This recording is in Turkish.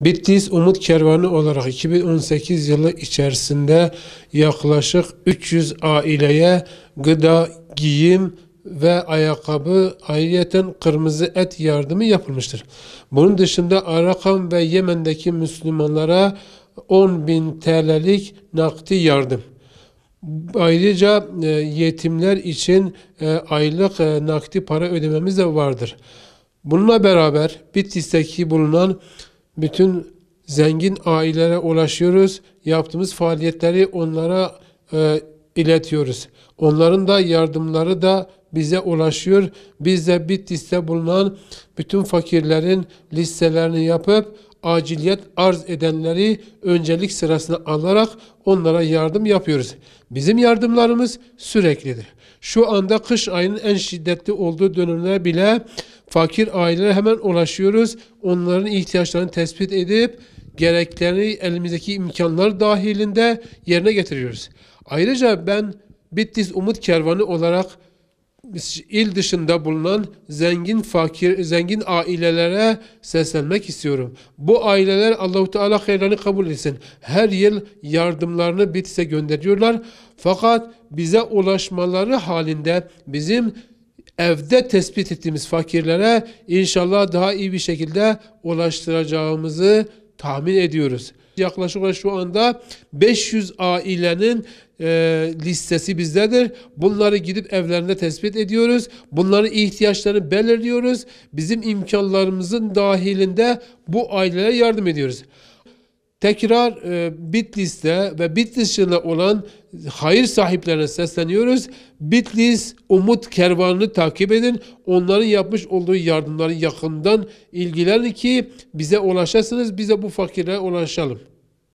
Bitlis Umut Kervanı olarak 2018 yılı içerisinde yaklaşık 300 aileye gıda, giyim ve ayakkabı, ayrıyeten kırmızı et yardımı yapılmıştır. Bunun dışında Arakan ve Yemen'deki Müslümanlara 10.000 TL'lik nakdi yardım. Ayrıca yetimler için aylık nakdi para ödememiz de vardır. Bununla beraber Bitlis'teki bulunan bütün zengin ailelere ulaşıyoruz. Yaptığımız faaliyetleri onlara iletiyoruz. Onların da yardımları da bize ulaşıyor. Biz de Bitlis'te bulunan bütün fakirlerin listelerini yapıp aciliyet arz edenleri öncelik sırasına alarak onlara yardım yapıyoruz. Bizim yardımlarımız süreklidir. Şu anda kış ayının en şiddetli olduğu dönemler bile fakir ailelere hemen ulaşıyoruz. Onların ihtiyaçlarını tespit edip gereklerini elimizdeki imkanlar dahilinde yerine getiriyoruz. Ayrıca ben Bitlis Umut Kervanı olarak il dışında bulunan zengin ailelere seslenmek istiyorum. Bu aileler Allahu Teala hayırlarını kabul etsin. Her yıl yardımlarını Bitlis'e gönderiyorlar. Fakat bize ulaşmaları halinde bizim evde tespit ettiğimiz fakirlere inşallah daha iyi bir şekilde ulaştıracağımızı tahmin ediyoruz. Yaklaşık olarak şu anda 500 ailenin listesi bizdedir. Bunları gidip evlerinde tespit ediyoruz. Bunların ihtiyaçlarını belirliyoruz. Bizim imkanlarımızın dahilinde bu ailelere yardım ediyoruz. Tekrar Bitlis'te ve Bitlis dışında olan hayır sahiplerine sesleniyoruz. Bitlis Umut Kervanı'nı takip edin. Onların yapmış olduğu yardımları yakından ilgilenin ki bize ulaşasınız. Bize bu fakirlere ulaşalım.